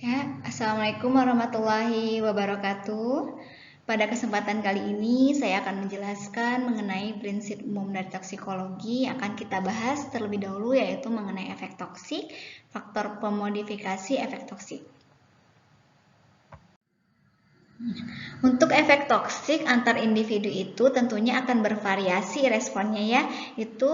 Ya, Assalamualaikum warahmatullahi wabarakatuh. Pada kesempatan kali ini saya akan menjelaskan mengenai prinsip umum dari toksikologi. Akan kita bahas terlebih dahulu yaitu mengenai efek toksik, faktor pemodifikasi efek toksik. Untuk efek toksik antar individu itu tentunya akan bervariasi responnya ya. Itu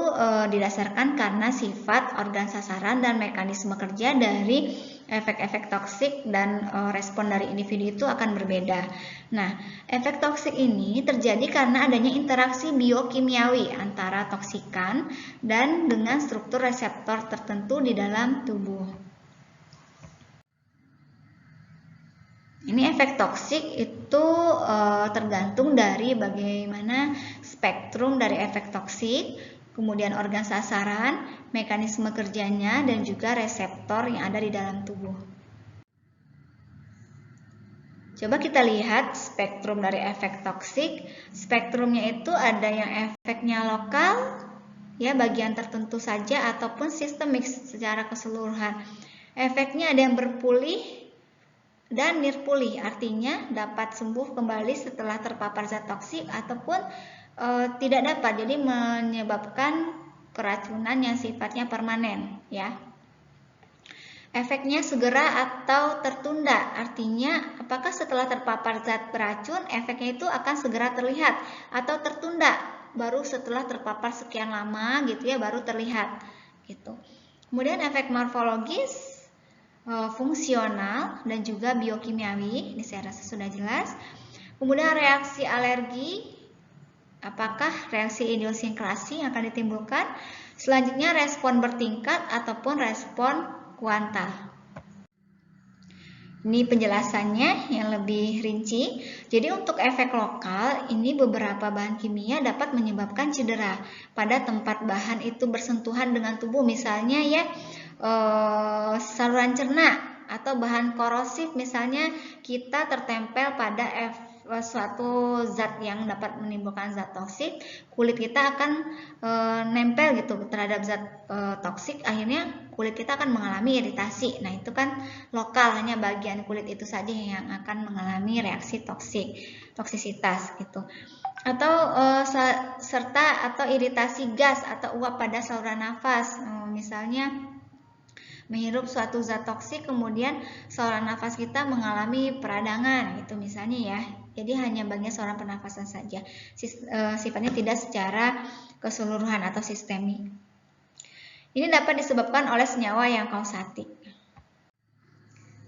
didasarkan karena sifat organ sasaran dan mekanisme kerja dari efek-efek toksik dan respon dari individu itu akan berbeda. Nah, efek toksik ini terjadi karena adanya interaksi biokimiawi antara toksikan dan dengan struktur reseptor tertentu di dalam tubuh. Ini efek toksik itu tergantung dari bagaimana spektrum dari efek toksik, kemudian organ sasaran, mekanisme kerjanya, dan juga reseptor yang ada di dalam tubuh. Coba kita lihat spektrum dari efek toksik. Spektrumnya itu ada yang efeknya lokal, ya bagian tertentu saja, ataupun sistemik secara keseluruhan. Efeknya ada yang berpulih dan nirpulih, artinya dapat sembuh kembali setelah terpapar zat toksik ataupun tidak dapat, jadi menyebabkan keracunan yang sifatnya permanen ya. Efeknya segera atau tertunda, artinya apakah setelah terpapar zat beracun efeknya itu akan segera terlihat atau tertunda baru setelah terpapar sekian lama gitu ya baru terlihat gitu. Kemudian efek morfologis, fungsional dan juga biokimiawi, ini saya rasa sudah jelas. Kemudian reaksi alergi, apakah reaksi idiosinkrasi yang akan ditimbulkan. Selanjutnya respon bertingkat ataupun respon kuantal. Ini penjelasannya yang lebih rinci. Jadi untuk efek lokal, ini beberapa bahan kimia dapat menyebabkan cedera pada tempat bahan itu bersentuhan dengan tubuh, misalnya ya saluran cerna atau bahan korosif, misalnya kita tertempel pada suatu zat yang dapat menimbulkan zat toksik, kulit kita akan nempel gitu terhadap zat toksik, akhirnya kulit kita akan mengalami iritasi. Nah itu kan lokal, hanya bagian kulit itu saja yang akan mengalami reaksi toksisitas gitu. Atau serta atau iritasi gas atau uap pada saluran nafas, misalnya menghirup suatu zat toksik kemudian saluran nafas kita mengalami peradangan itu misalnya ya. Jadi hanya bagian saluran pernafasan saja. Sifatnya tidak secara keseluruhan atau sistemik. Ini dapat disebabkan oleh senyawa yang kausatik.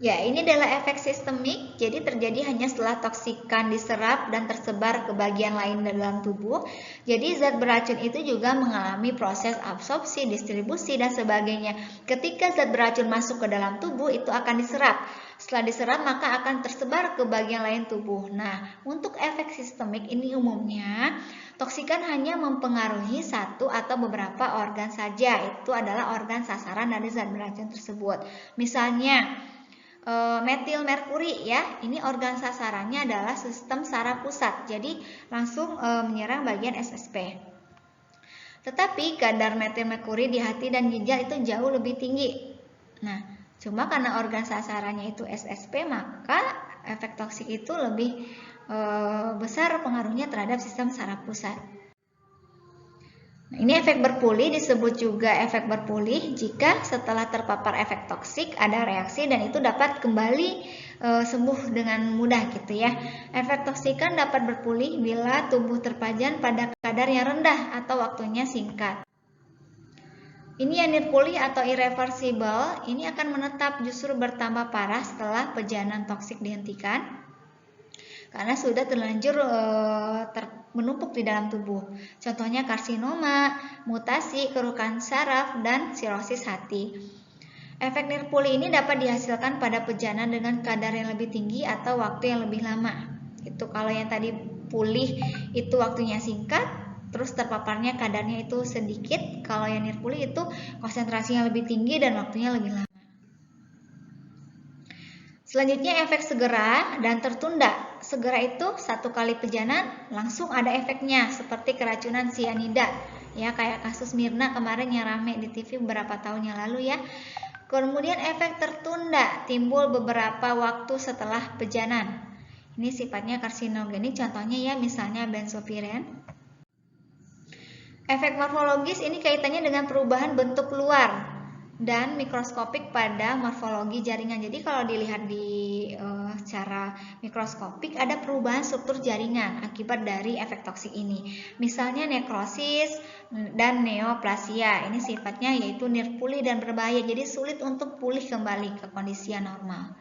Ya, ini adalah efek sistemik, jadi terjadi hanya setelah toksikan diserap dan tersebar ke bagian lain dalam tubuh. Jadi zat beracun itu juga mengalami proses absorpsi, distribusi, dan sebagainya. Ketika zat beracun masuk ke dalam tubuh, itu akan diserap. Setelah diserap, maka akan tersebar ke bagian lain tubuh. Nah, untuk efek sistemik ini umumnya, toksikan hanya mempengaruhi satu atau beberapa organ saja. Itu adalah organ sasaran dari zat beracun tersebut. Misalnya, metil merkuri ya, ini organ sasarannya adalah sistem saraf pusat, jadi langsung menyerang bagian SSP. Tetapi kadar metil merkuri di hati dan ginjal itu jauh lebih tinggi. Nah, cuma karena organ sasarannya itu SSP, maka efek toksik itu lebih besar pengaruhnya terhadap sistem saraf pusat. Nah, ini efek berpulih, disebut juga efek berpulih jika setelah terpapar efek toksik ada reaksi dan itu dapat kembali sembuh dengan mudah gitu ya. Efek toksikan dapat berpulih bila tubuh terpajan pada kadar yang rendah atau waktunya singkat. Ini yang nirpulih atau irreversible, ini akan menetap justru bertambah parah setelah pejanan toksik dihentikan karena sudah terlanjur menumpuk di dalam tubuh. Contohnya karsinoma, mutasi, kerukan saraf, dan sirosis hati. Efek nirpulih ini dapat dihasilkan pada pejanan dengan kadar yang lebih tinggi atau waktu yang lebih lama. Itu kalau yang tadi pulih itu waktunya singkat, terus terpaparnya kadarnya itu sedikit. Kalau yang nirpulih itu konsentrasinya lebih tinggi dan waktunya lebih lama. Selanjutnya efek segera dan tertunda. Segera itu satu kali pejanan langsung ada efeknya seperti keracunan sianida ya, kayak kasus Mirna kemarin yang rame di TV beberapa tahun yang lalu ya. Kemudian efek tertunda timbul beberapa waktu setelah pejanan. Ini sifatnya karsinogenik, contohnya ya misalnya benzopiren. Efek morfologis ini kaitannya dengan perubahan bentuk luar dan mikroskopik pada morfologi jaringan. Jadi kalau dilihat di secara mikroskopik ada perubahan struktur jaringan akibat dari efek toksik ini. Misalnya nekrosis dan neoplasia. Ini sifatnya yaitu nirpuli dan berbahaya. Jadi sulit untuk pulih kembali ke kondisi yang normal.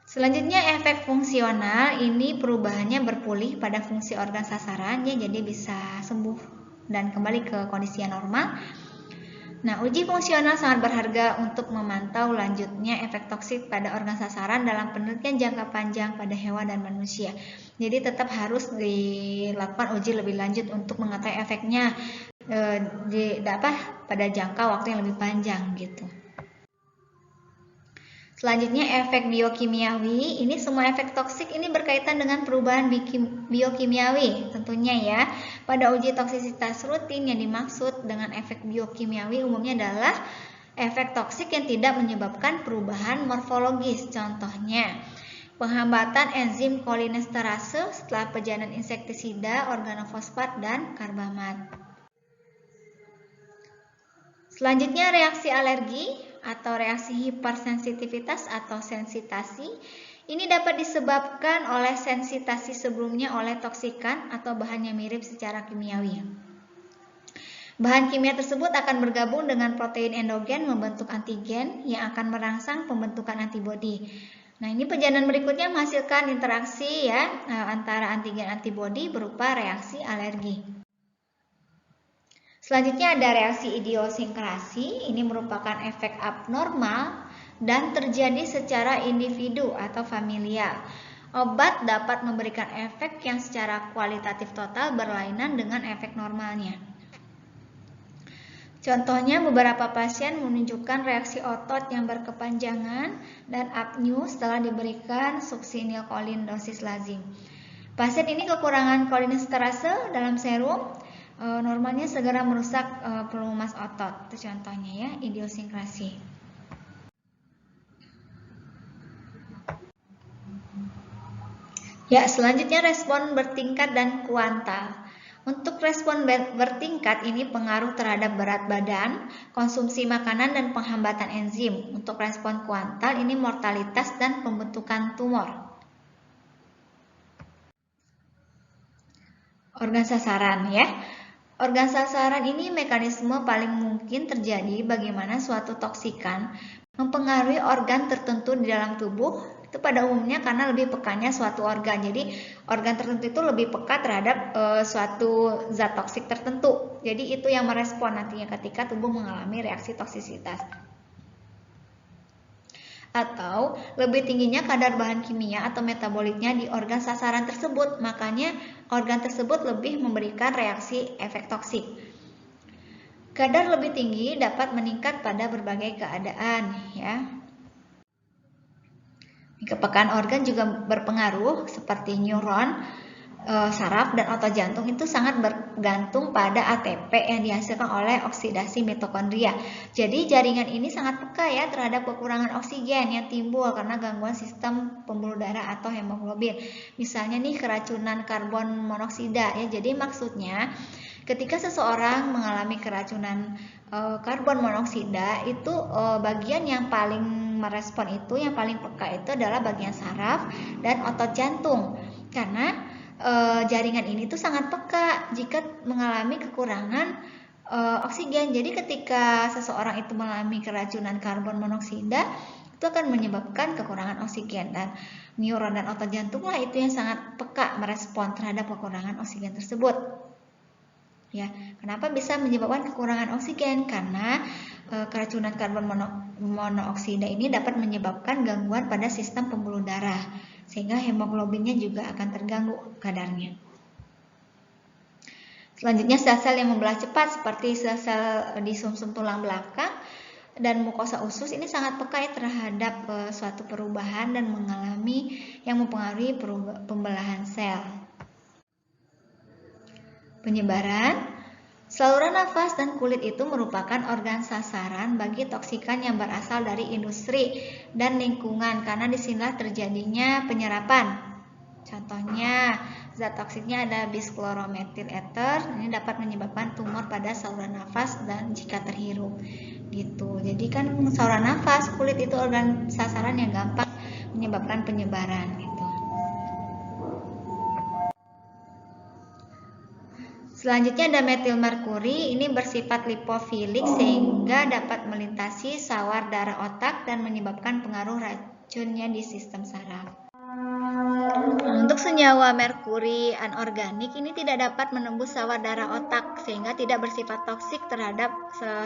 Selanjutnya efek fungsional, ini perubahannya berpulih pada fungsi organ sasaran ya, jadi bisa sembuh dan kembali ke kondisi yang normal. Nah, uji fungsional sangat berharga untuk memantau lanjutnya efek toksik pada organ sasaran dalam penelitian jangka panjang pada hewan dan manusia. Jadi tetap harus dilakukan uji lebih lanjut untuk mengetahui efeknya pada jangka waktu yang lebih panjang gitu. Selanjutnya efek biokimiawi, ini semua efek toksik ini berkaitan dengan perubahan biokimiawi tentunya ya. Pada uji toksisitas rutin yang dimaksud dengan efek biokimiawi umumnya adalah efek toksik yang tidak menyebabkan perubahan morfologis. Contohnya, penghambatan enzim kolinesterase setelah pejanan insektisida, organofosfat, dan karbamat. Selanjutnya reaksi alergi atau reaksi hipersensitivitas atau sensitasi. Ini dapat disebabkan oleh sensitasi sebelumnya oleh toksikan atau bahan yang mirip secara kimiawi. Bahan kimia tersebut akan bergabung dengan protein endogen membentuk antigen yang akan merangsang pembentukan antibodi. Nah, ini pejanan berikutnya menghasilkan interaksi ya antara antigen antibodi berupa reaksi alergi. Selanjutnya ada reaksi idiosinkrasi, ini merupakan efek abnormal dan terjadi secara individu atau familial. Obat dapat memberikan efek yang secara kualitatif total berlainan dengan efek normalnya. Contohnya beberapa pasien menunjukkan reaksi otot yang berkepanjangan dan apneu setelah diberikan suksinilkolin dosis lazim. Pasien ini kekurangan kolinesterase dalam serum, normalnya segera merusak pelumas otot. Itu contohnya ya, idiosinkrasi. Ya, selanjutnya respon bertingkat dan kuantal. Untuk respon bertingkat ini pengaruh terhadap berat badan, konsumsi makanan, dan penghambatan enzim. Untuk respon kuantal ini mortalitas dan pembentukan tumor. Organ sasaran ya. Organ sasaran ini mekanisme paling mungkin terjadi bagaimana suatu toksikan mempengaruhi organ tertentu di dalam tubuh. Itu pada umumnya karena lebih pekanya suatu organ. Jadi organ tertentu itu lebih peka terhadap suatu zat toksik tertentu. Jadi itu yang merespon nantinya ketika tubuh mengalami reaksi toksisitas. Atau lebih tingginya kadar bahan kimia atau metabolitnya di organ sasaran tersebut, makanya organ tersebut lebih memberikan reaksi efek toksik. Kadar lebih tinggi dapat meningkat pada berbagai keadaan ya. Kepekaan organ juga berpengaruh seperti neuron, saraf, dan otot jantung itu sangat bergantung pada ATP yang dihasilkan oleh oksidasi mitokondria. Jadi jaringan ini sangat peka ya terhadap kekurangan oksigen yang timbul karena gangguan sistem pembuluh darah atau hemoglobin. Misalnya nih keracunan karbon monoksida ya. Jadi maksudnya ketika seseorang mengalami keracunan karbon monoksida itu bagian yang paling merespon itu, yang paling peka itu adalah bagian saraf dan otot jantung. Karena jaringan ini tuh sangat peka jika mengalami kekurangan oksigen. Jadi ketika seseorang itu mengalami keracunan karbon monoksida itu akan menyebabkan kekurangan oksigen, dan neuron dan otot jantunglah itu yang sangat peka merespon terhadap kekurangan oksigen tersebut. Ya, kenapa bisa menyebabkan kekurangan oksigen? Karena keracunan karbon monoksida ini dapat menyebabkan gangguan pada sistem pembuluh darah, sehingga hemoglobinnya juga akan terganggu kadarnya. Selanjutnya sel-sel yang membelah cepat seperti sel-sel di sumsum tulang belakang dan mukosa usus ini sangat peka terhadap suatu perubahan dan mengalami yang mempengaruhi pembelahan sel. Penyebaran. Saluran nafas dan kulit itu merupakan organ sasaran bagi toksikan yang berasal dari industri dan lingkungan karena disinilah terjadinya penyerapan. Contohnya, zat toksiknya ada biskloromethyl ether, ini dapat menyebabkan tumor pada saluran nafas dan jika terhirup. Gitu. Jadi kan saluran nafas, kulit itu organ sasaran yang gampang menyebabkan penyebaran gitu. Selanjutnya ada metil merkuri, ini bersifat lipofilik sehingga dapat melintasi sawar darah otak dan menyebabkan pengaruh racunnya di sistem saraf. Untuk senyawa merkuri anorganik ini tidak dapat menembus sawar darah otak sehingga tidak bersifat toksik terhadap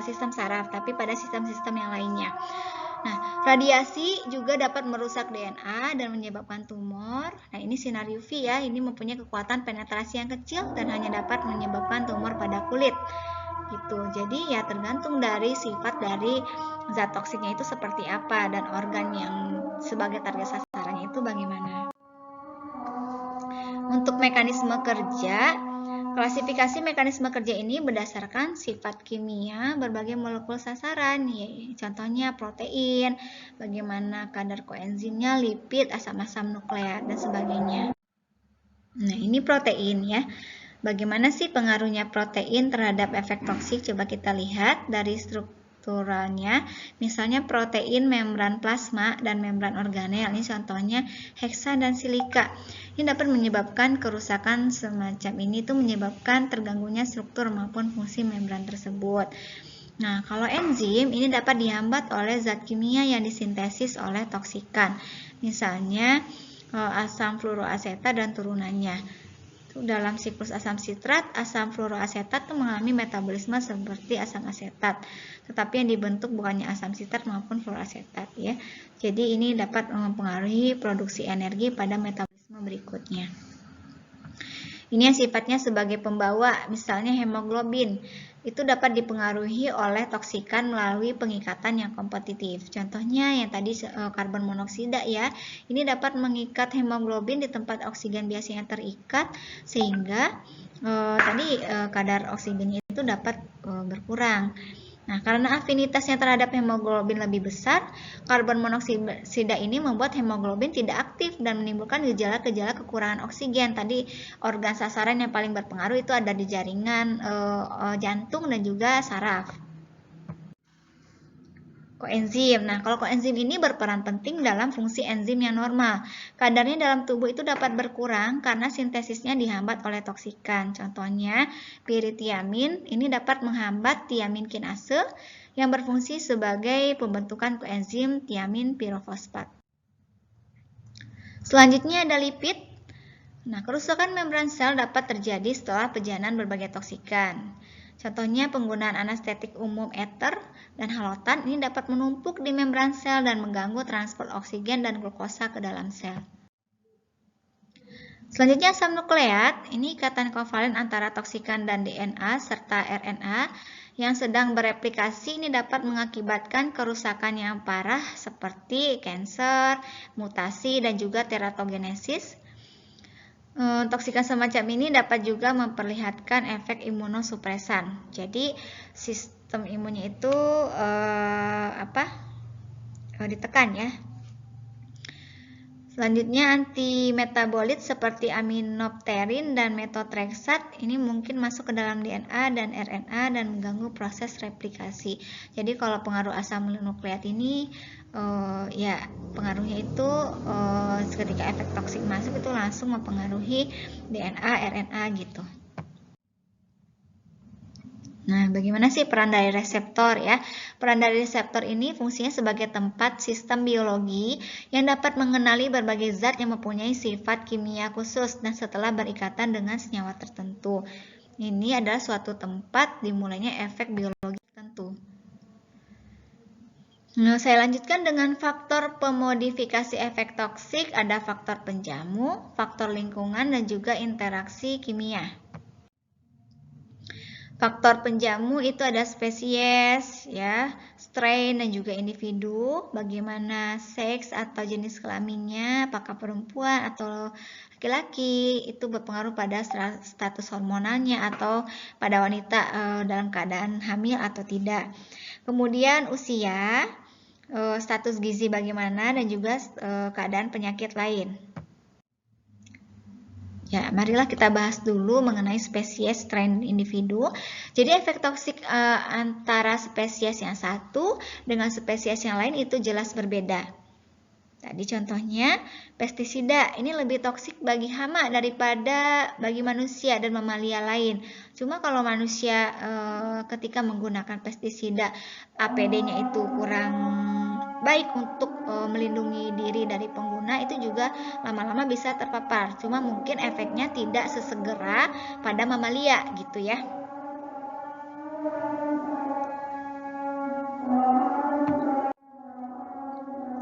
sistem saraf, tapi pada sistem-sistem yang lainnya. Nah, radiasi juga dapat merusak DNA dan menyebabkan tumor. Nah, ini sinar UV ya, ini mempunyai kekuatan penetrasi yang kecil dan hanya dapat menyebabkan tumor pada kulit. Gitu. Jadi ya tergantung dari sifat dari zat toksiknya itu seperti apa dan organ yang sebagai target sasarannya itu bagaimana. Untuk mekanisme kerja, klasifikasi mekanisme kerja ini berdasarkan sifat kimia berbagai molekul sasaran, ya, contohnya protein, bagaimana kadar koenzimnya, lipid, asam-asam nukleat, dan sebagainya. Nah, ini protein ya. Bagaimana sih pengaruhnya protein terhadap efek toksik? Coba kita lihat dari strukturalnya. Misalnya protein membran plasma dan membran organel. Ini contohnya heksa dan silika. Ini dapat menyebabkan kerusakan semacam ini itu menyebabkan terganggunya struktur maupun fungsi membran tersebut. Nah, kalau enzim ini dapat dihambat oleh zat kimia yang disintesis oleh toksikan. Misalnya asam fluoroasetat dan turunannya. Dalam siklus asam sitrat, asam fluoroasetat itu mengalami metabolisme seperti asam asetat, tetapi yang dibentuk bukannya asam sitrat maupun fluoroasetat ya. Jadi ini dapat mempengaruhi produksi energi pada metabolisme berikutnya. Ini yang sifatnya sebagai pembawa, misalnya hemoglobin. Itu dapat dipengaruhi oleh toksikan melalui pengikatan yang kompetitif. Contohnya yang tadi karbon monoksida ya. Ini dapat mengikat hemoglobin di tempat oksigen biasanya terikat sehingga kadar oksigennya itu dapat berkurang. Nah, karena afinitasnya terhadap hemoglobin lebih besar, karbon monoksida ini membuat hemoglobin tidak aktif dan menimbulkan gejala-gejala kekurangan oksigen. Tadi organ sasaran yang paling berpengaruh itu ada di jaringan jantung dan juga saraf. Koenzim. Nah, kalau koenzim ini berperan penting dalam fungsi enzim yang normal. Kadarnya dalam tubuh itu dapat berkurang karena sintesisnya dihambat oleh toksikan. Contohnya, piritiamin ini dapat menghambat tiamin kinase yang berfungsi sebagai pembentukan koenzim tiamin pirofosfat. Selanjutnya ada lipid. Nah, kerusakan membran sel dapat terjadi setelah pejanan berbagai toksikan. Contohnya penggunaan anestetik umum ether dan halotan ini dapat menumpuk di membran sel dan mengganggu transport oksigen dan glukosa ke dalam sel. Selanjutnya asam nukleat, ini ikatan kovalen antara toksikan dan DNA serta RNA yang sedang bereplikasi ini dapat mengakibatkan kerusakan yang parah seperti kanker, mutasi dan juga teratogenesis. Toksikan semacam ini dapat juga memperlihatkan efek imunosupresan. Jadi sistem imunnya itu ditekan ya. Selanjutnya antimetabolit seperti aminopterin dan metotreksat ini mungkin masuk ke dalam DNA dan RNA dan mengganggu proses replikasi. Jadi kalau pengaruh asam nukleat ini pengaruhnya itu ketika efek toksik masuk itu langsung mempengaruhi DNA, RNA gitu. Nah, bagaimana sih peran dari reseptor ya? Peran dari reseptor ini fungsinya sebagai tempat sistem biologi yang dapat mengenali berbagai zat yang mempunyai sifat kimia khusus dan setelah berikatan dengan senyawa tertentu. Ini adalah suatu tempat dimulainya efek biologi tertentu. Nah, saya lanjutkan dengan faktor pemodifikasi efek toksik, ada faktor penjamu, faktor lingkungan, dan juga interaksi kimia. Faktor penjamu itu ada spesies, ya, strain dan juga individu, bagaimana seks atau jenis kelaminnya, apakah perempuan atau laki-laki, itu berpengaruh pada status hormonalnya atau pada wanita dalam keadaan hamil atau tidak. Kemudian usia, status gizi bagaimana, dan juga keadaan penyakit lain. Ya, marilah kita bahas dulu mengenai spesies, strain, individu. Jadi efek toksik antara spesies yang satu dengan spesies yang lain itu jelas berbeda. Tadi contohnya pestisida ini lebih toksik bagi hama daripada bagi manusia dan mamalia lain. Cuma kalau manusia ketika menggunakan pestisida APD-nya itu kurang baik untuk melindungi diri dari pengguna, itu juga lama-lama bisa terpapar. Cuma mungkin efeknya tidak sesegera pada mamalia gitu ya.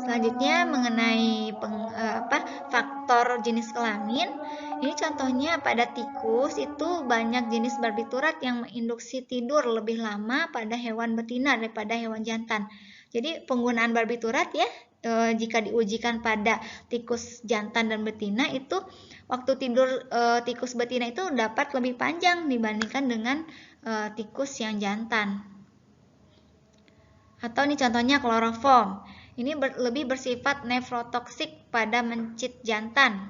Selanjutnya mengenai faktor jenis kelamin. Ini contohnya pada tikus itu banyak jenis barbiturat yang menginduksi tidur lebih lama pada hewan betina daripada hewan jantan. Jadi penggunaan barbiturat ya, jika diujikan pada tikus jantan dan betina, itu waktu tidur tikus betina itu dapat lebih panjang dibandingkan dengan tikus yang jantan. Atau ini contohnya kloroform. Ini lebih bersifat nefrotoksik pada mencit jantan,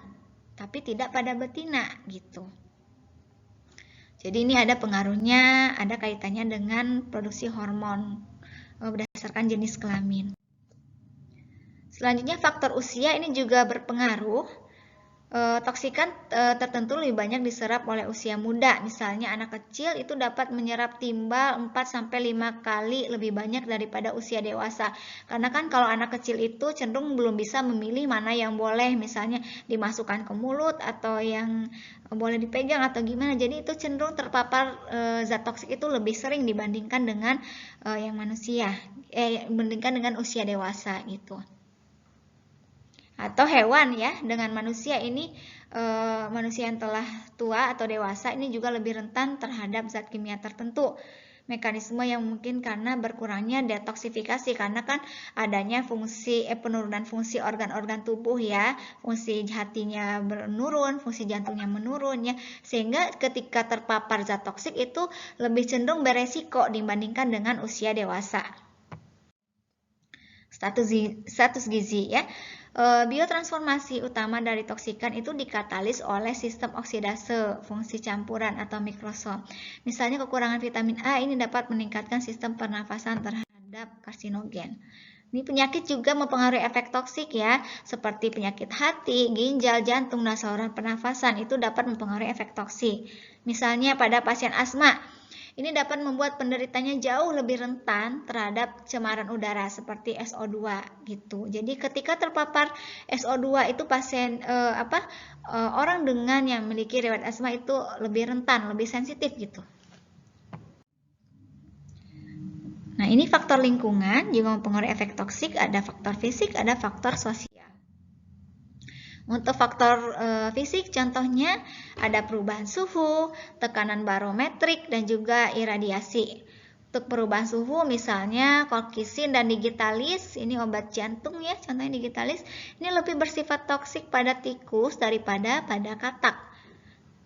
tapi tidak pada betina gitu. Jadi ini ada pengaruhnya, ada kaitannya dengan produksi hormon berdasarkan jenis kelamin. Selanjutnya faktor usia ini juga berpengaruh. Toksikan tertentu lebih banyak diserap oleh usia muda. Misalnya anak kecil itu dapat menyerap timbal 4-5 kali lebih banyak daripada usia dewasa. Karena kan kalau anak kecil itu cenderung belum bisa memilih mana yang boleh misalnya dimasukkan ke mulut atau yang boleh dipegang atau gimana. Jadi itu cenderung terpapar zat toksik itu lebih sering dibandingkan dengan yang manusia, dibandingkan dengan usia dewasa gitu. Atau hewan ya, dengan manusia ini manusia yang telah tua atau dewasa ini juga lebih rentan terhadap zat kimia tertentu. Mekanisme yang mungkin karena berkurangnya detoksifikasi, karena kan adanya penurunan fungsi organ-organ tubuh ya, fungsi hatinya menurun, fungsi jantungnya menurun ya, sehingga ketika terpapar zat toksik itu lebih cenderung beresiko dibandingkan dengan usia dewasa. Status gizi ya. Biotransformasi utama dari toksikan itu dikatalis oleh sistem oksidase, fungsi campuran atau mikrosom. Misalnya kekurangan vitamin A ini dapat meningkatkan sistem pernafasan terhadap karsinogen. Ini penyakit juga mempengaruhi efek toksik ya, seperti penyakit hati, ginjal, jantung, dan saluran pernafasan itu dapat mempengaruhi efek toksik. Misalnya pada pasien asma, ini dapat membuat penderitanya jauh lebih rentan terhadap cemaran udara seperti SO2 gitu. Jadi ketika terpapar SO2 itu pasien orang dengan yang memiliki riwayat asma itu lebih rentan, lebih sensitif gitu. Nah, ini faktor lingkungan juga mempengaruhi efek toksik, ada faktor fisik, ada faktor sosial. Untuk faktor fisik contohnya ada perubahan suhu, tekanan barometrik, dan juga iradiasi. Untuk perubahan suhu misalnya colchicine dan digitalis, ini obat jantung ya, contohnya digitalis, ini lebih bersifat toksik pada tikus daripada pada katak.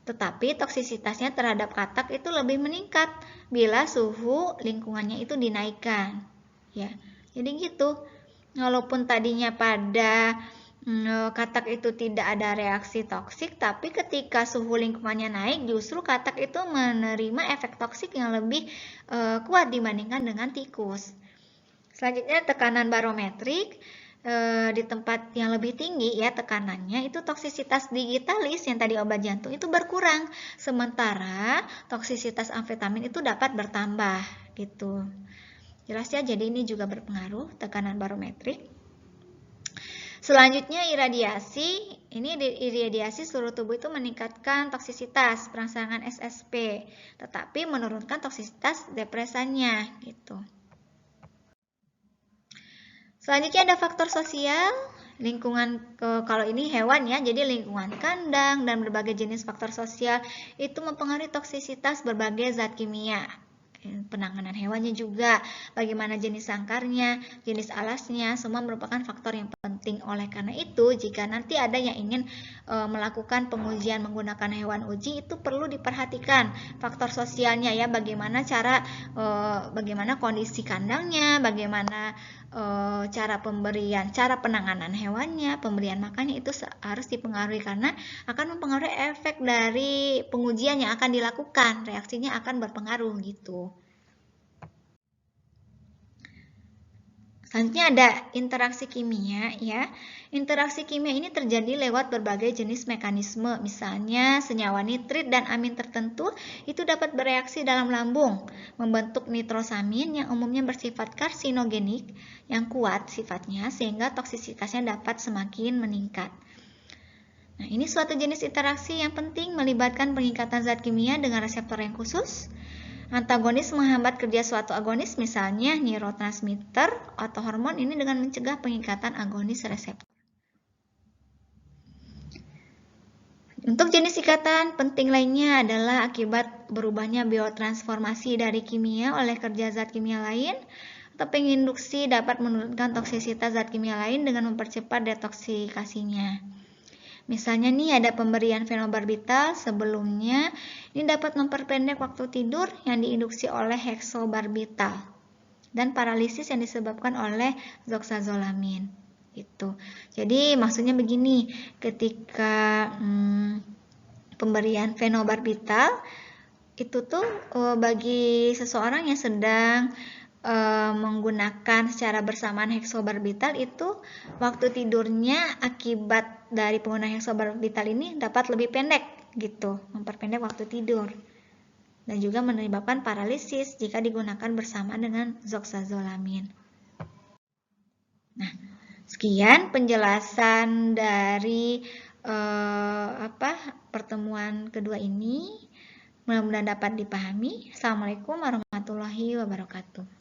Tetapi toksisitasnya terhadap katak itu lebih meningkat bila suhu lingkungannya itu dinaikkan. Ya, jadi gitu. Walaupun tadinya pada katak itu tidak ada reaksi toksik, tapi ketika suhu lingkungannya naik, justru katak itu menerima efek toksik yang lebih kuat dibandingkan dengan tikus. Selanjutnya tekanan barometrik. Di tempat yang lebih tinggi ya tekanannya, itu toksisitas digitalis yang tadi obat jantung itu berkurang, sementara toksisitas amfetamin itu dapat bertambah gitu. Jelas ya, jadi ini juga berpengaruh tekanan barometrik. Selanjutnya iradiasi. Ini iradiasi seluruh tubuh itu meningkatkan toksisitas perangsangan SSP, tetapi menurunkan toksisitas depresannya gitu. Selanjutnya ada faktor sosial. lingkungan kalau ini hewan ya, jadi lingkungan kandang dan berbagai jenis faktor sosial itu mempengaruhi toksisitas berbagai zat kimia. Penanganan hewannya juga, bagaimana jenis sangkarnya, jenis alasnya, semua merupakan faktor yang penting. Oleh karena itu, jika nanti ada yang ingin melakukan pengujian menggunakan hewan uji, itu perlu diperhatikan faktor sosialnya ya, bagaimana bagaimana kondisi kandangnya, bagaimana cara penanganan hewannya, pemberian makannya, itu harus dipengaruhi karena akan mempengaruhi efek dari pengujian yang akan dilakukan, reaksinya akan berpengaruh gitu. Selanjutnya ada interaksi kimia ya. Interaksi kimia ini terjadi lewat berbagai jenis mekanisme. Misalnya senyawa nitrit dan amin tertentu itu dapat bereaksi dalam lambung, membentuk nitrosamin yang umumnya bersifat karsinogenik yang kuat sifatnya sehingga toksisitasnya dapat semakin meningkat. Nah, ini suatu jenis interaksi yang penting melibatkan pengikatan zat kimia dengan reseptor yang khusus. Antagonis menghambat kerja suatu agonis, misalnya neurotransmitter atau hormon ini dengan mencegah pengikatan agonis reseptor. Untuk jenis ikatan penting lainnya adalah akibat berubahnya biotransformasi dari kimia oleh kerja zat kimia lain, atau penginduksi dapat menurunkan toksisitas zat kimia lain dengan mempercepat detoksikasinya. Misalnya nih ada pemberian fenobarbital sebelumnya, ini dapat memperpendek waktu tidur yang diinduksi oleh heksobarbital dan paralisis yang disebabkan oleh zoxazolamin. Itu. Jadi maksudnya begini, ketika pemberian fenobarbital itu tuh bagi seseorang yang sedang menggunakan secara bersamaan heksobarbital, itu waktu tidurnya akibat dari penggunaan heksobarbital ini dapat lebih pendek gitu, memperpendek waktu tidur dan juga menyebabkan paralisis jika digunakan bersamaan dengan zoxazolamin. Nah, sekian penjelasan dari pertemuan kedua ini. Mudah-mudahan dapat dipahami. Assalamualaikum warahmatullahi wabarakatuh.